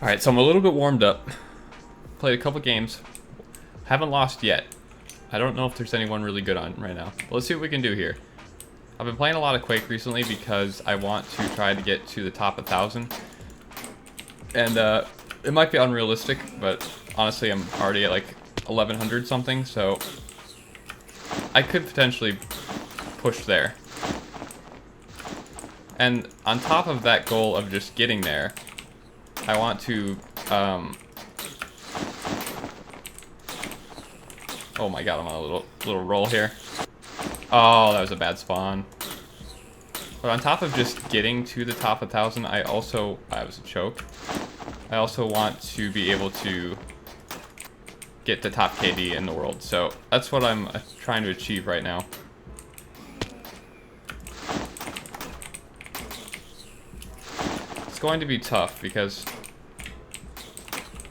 All right, so I'm a little bit warmed up. Played a couple games. Haven't lost yet. I don't know if there's anyone really good on right now. But let's see what we can do here. I've been playing a lot of Quake recently because I want to try to get to the top 1,000. And it might be unrealistic, but honestly, I'm already at like 1,100 something, so I could potentially push there. And on top of that goal of just getting there, I want to, oh my god, I'm on a little roll here. Oh, that was a bad spawn. But on top of just getting to the top 1,000, that was a choke. I also want to be able to get the top KD in the world. So that's what I'm trying to achieve right now. It's going to be tough because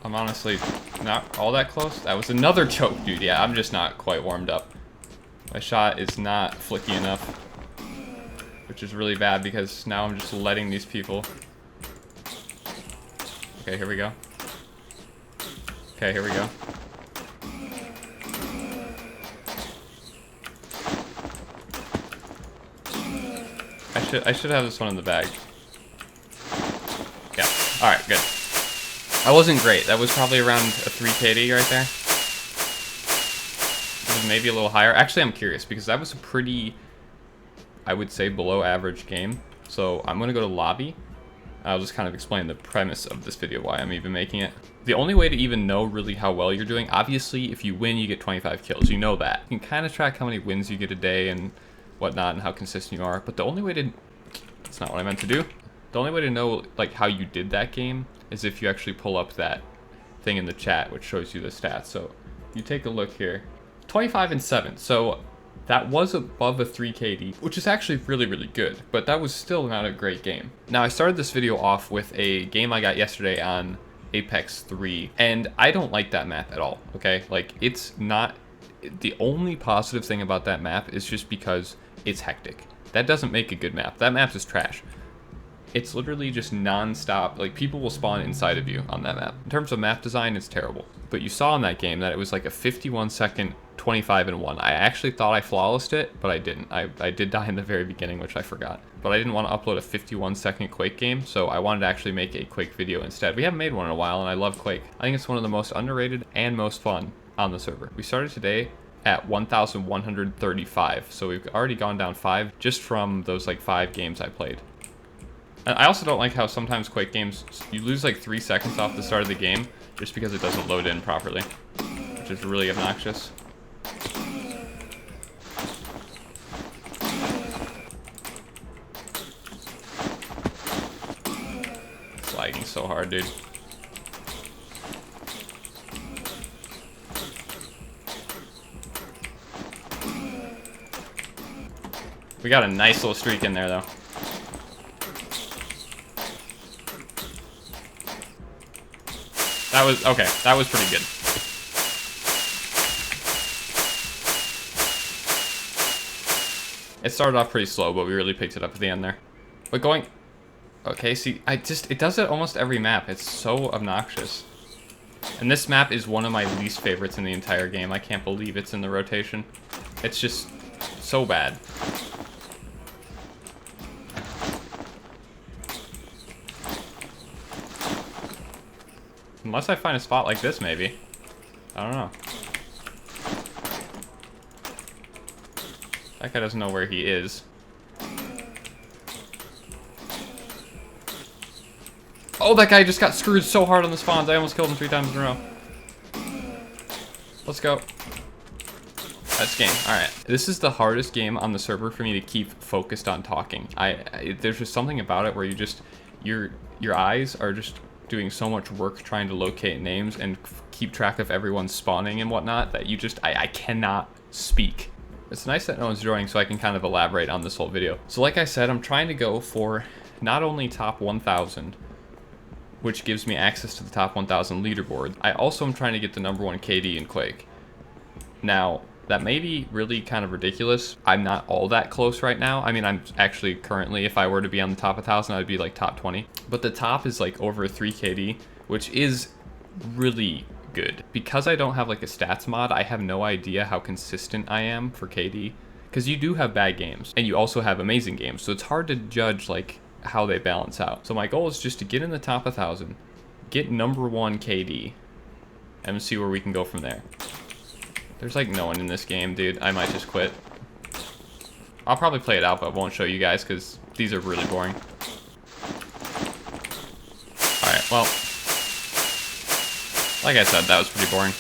I'm honestly not all that close. That was another choke, dude. Yeah, I'm just not quite warmed up. My shot is not flicky enough, which is really bad because now I'm just letting these people. Okay, here we go. Okay, here we go. I should have this one in the bag. Yeah. All right, good. That wasn't great. That was probably around a 3 KD right there. It was maybe a little higher. Actually, I'm curious because that was a pretty, I would say, below average game. So I'm gonna go to lobby. I'll just kind of explain the premise of this video, why I'm even making it. The only way to even know really how well you're doing, obviously, if you win, you get 25 kills. You know that. You can kind of track how many wins you get a day and whatnot and how consistent you are. But the only way to, that's not what I meant to do. The only way to know like how you did that game is if you actually pull up that thing in the chat, which shows you the stats. So you take a look here, 25 and 7. So that was above a 3 KD, which is actually really, really good, but that was still not a great game. Now, I started this video off with a game I got yesterday on Apex 3, and I don't like that map at all, okay? Like, it's not, the only positive thing about that map is just because it's hectic. That doesn't make a good map. That map is trash. It's literally just non-stop, like, people will spawn inside of you on that map. In terms of map design, it's terrible. But you saw in that game that it was like a 51-second 25 and 1. I actually thought I flawlessed it, but I didn't. I did die in the very beginning, which I forgot. But I didn't want to upload a 51-second Quake game, so I wanted to actually make a Quake video instead. We haven't made one in a while, and I love Quake. I think it's one of the most underrated and most fun on the server. We started today at 1,135, so we've already gone down 5 just from those like 5 games I played. And I also don't like how sometimes Quake games, you lose like 3 seconds off the start of the game just because it doesn't load in properly, which is really obnoxious. It's lagging so hard, dude. We got a nice little streak in there, though. That was, okay, that was pretty good. It started off pretty slow, but we really picked it up at the end there. But going, okay, see, it does it almost every map. It's so obnoxious. And this map is one of my least favorites in the entire game. I can't believe it's in the rotation. It's just so bad. Unless I find a spot like this, maybe. I don't know. That guy doesn't know where he is. Oh, that guy just got screwed so hard on the spawns. I almost killed him 3 times in a row. Let's go. That's game. Alright. This is the hardest game on the server for me to keep focused on talking. There's just something about it where you just, your eyes are just doing so much work trying to locate names and keep track of everyone spawning and whatnot that you just, I cannot speak. It's nice that no one's joining so I can kind of elaborate on this whole video. So like I said, I'm trying to go for not only top 1,000, which gives me access to the top 1,000 leaderboard, I also am trying to get the #1 KD in Quake. Now, that may be really kind of ridiculous. I'm not all that close right now. I mean, I'm actually currently, if I were to be on the top 1,000, I'd be like top 20. But the top is like over 3 KD, which is really good. Because I don't have like a stats mod, I have no idea how consistent I am for KD. Because you do have bad games, and you also have amazing games, so it's hard to judge like how they balance out. So my goal is just to get in the top 1,000, get #1 KD, and see where we can go from there. There's like no one in this game, dude. I might just quit. I'll probably play it out, but won't show you guys because these are really boring. Alright, well, like I said, that was pretty boring.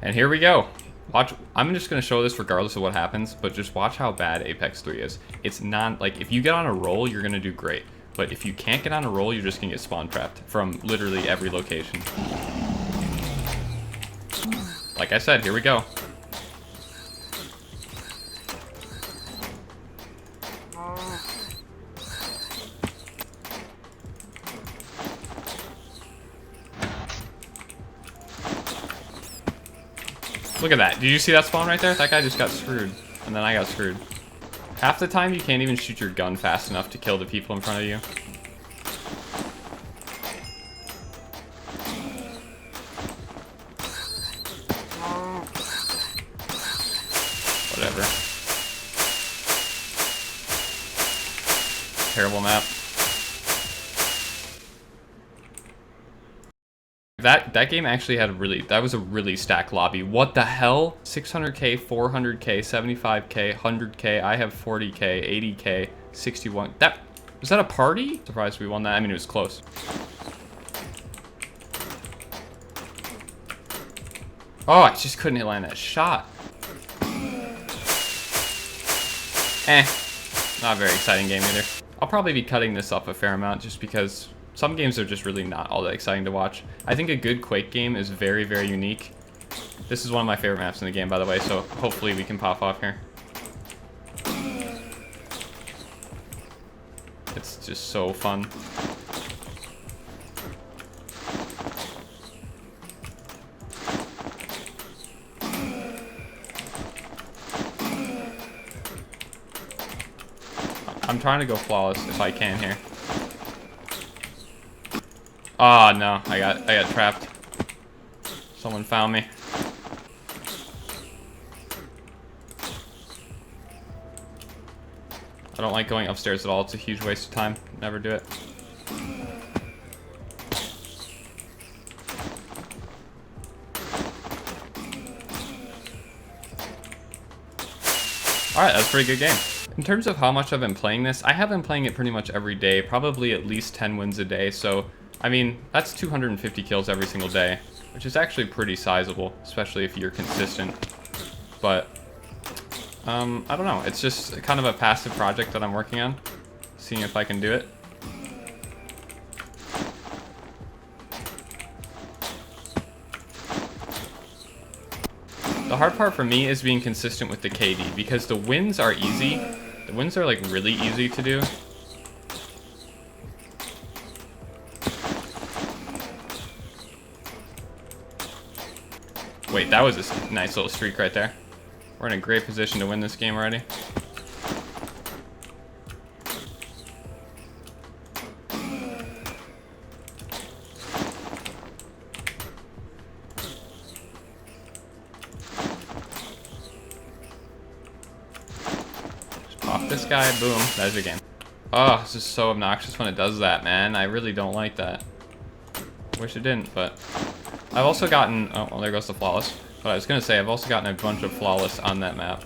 And here we go. Watch, I'm just going to show this regardless of what happens, but just watch how bad Apex 3 is. It's not, like, if you get on a roll, you're going to do great. But if you can't get on a roll, you're just going to get spawn trapped from literally every location. Like I said, here we go. Look at that. Did you see that spawn right there? That guy just got screwed. And then I got screwed. Half the time you can't even shoot your gun fast enough to kill the people in front of you. Whatever. Terrible map. That game actually had that was a really stacked lobby. What the hell? 600k, 400k, 75k, 100k. I have 40k, 80k, 61. Was that a party? Surprised we won that. I mean, it was close. Oh, I just couldn't land that shot. Not a very exciting game either. I'll probably be cutting this up a fair amount just because some games are just really not all that exciting to watch. I think a good Quake game is very, very unique. This is one of my favorite maps in the game, by the way, so hopefully we can pop off here. It's just so fun. I'm trying to go flawless if I can here. Oh no, I got trapped. Someone found me. I don't like going upstairs at all. It's a huge waste of time. Never do it. Alright, that's a pretty good game. In terms of how much I've been playing this, I have been playing it pretty much every day, probably at least 10 wins a day, so, I mean, that's 250 kills every single day, which is actually pretty sizable, especially if you're consistent. But, I don't know, it's just kind of a passive project that I'm working on, seeing if I can do it. The hard part for me is being consistent with the KD, because the wins are easy. The wins are like really easy to do. Wait, that was a nice little streak right there. We're in a great position to win this game already. Off this guy, boom, there's your game. Oh, this is so obnoxious when it does that, man. I really don't like that. Wish it didn't, but I've also gotten, oh, well, there goes the flawless. But I was gonna say, I've also gotten a bunch of flawless on that map.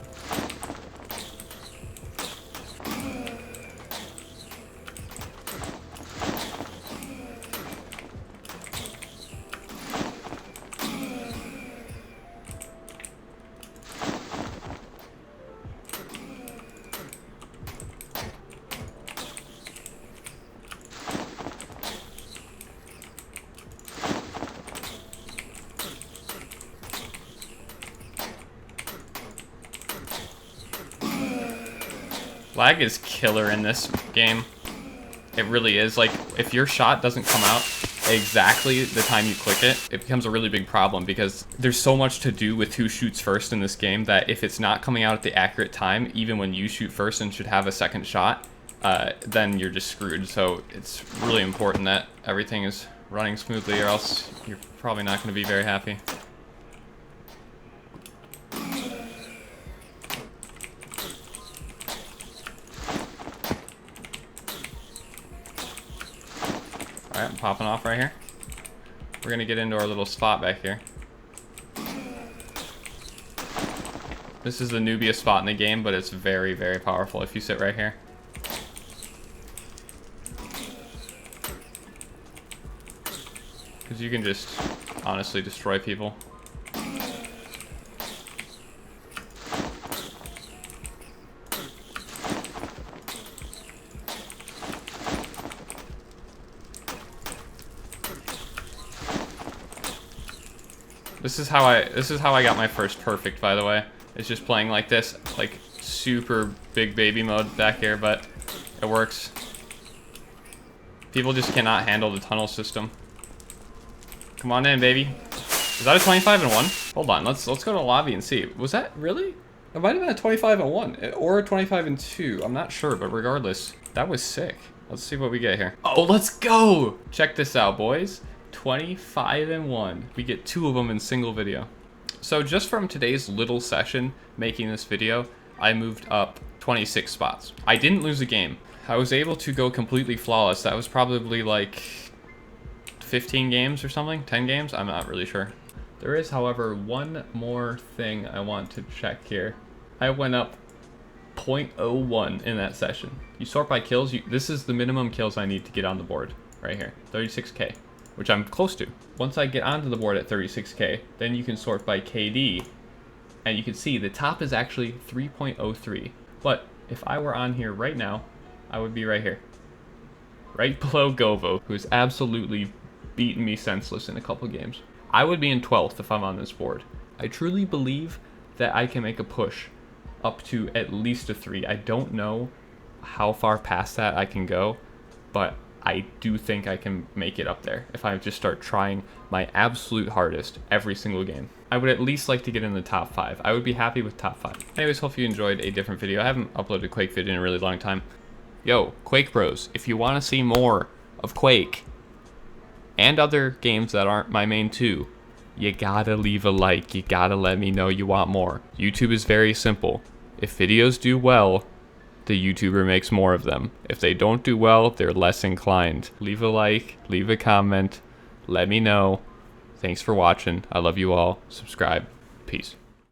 Lag is killer in this game. It really is. Like, if your shot doesn't come out exactly the time you click it, it becomes a really big problem because there's so much to do with who shoots first in this game that if it's not coming out at the accurate time, even when you shoot first and should have a second shot, then you're just screwed. So it's really important that everything is running smoothly, or else you're probably not going to be very happy. Alright, I'm popping off right here. We're going to get into our little spot back here. This is the noobiest spot in the game, but it's very, very powerful if you sit right here. Because you can just honestly destroy people. This is how I got my first perfect, by the way. It's just playing like this, like super big baby mode back here, but it works. People just cannot handle the tunnel system. Come on in, baby. Is that a 25 and 1? Hold on, let's go to lobby and see. Was that really? It might have been a 25 and 1 or a 25 and 2. I'm not sure, but regardless, that was sick. Let's see what we get here. Oh, let's go! Check this out, boys. 25 and 1. We get 2 of them in single video. So just from today's little session making this video, I moved up 26 spots. I didn't lose a game. I was able to go completely flawless. That was probably like 15 games or something, 10 games, I'm not really sure. There is, however, one more thing I want to check here. I went up 0.01 in that session. You sort by kills, this is the minimum kills I need to get on the board, right here, 36k. Which I'm close to. Once I get onto the board at 36k, then you can sort by KD, and you can see the top is actually 3.03. But if I were on here right now, I would be right here. Right below Govo, who's absolutely beaten me senseless in a couple games. I would be in 12th if I'm on this board. I truly believe that I can make a push up to at least a 3. I don't know how far past that I can go, but I do think I can make it up there if I just start trying my absolute hardest every single game. I would at least like to get in the top 5. I would be happy with top 5. Anyways, hope you enjoyed a different video. I haven't uploaded a Quake video in a really long time. Yo, Quake Bros, if you want to see more of Quake and other games that aren't my main 2, you gotta leave a like. You gotta let me know you want more. YouTube is very simple. If videos do well, the YouTuber makes more of them. If they don't do well, they're less inclined. Leave a like, leave a comment, let me know. Thanks for watching. I love you all. Subscribe. Peace.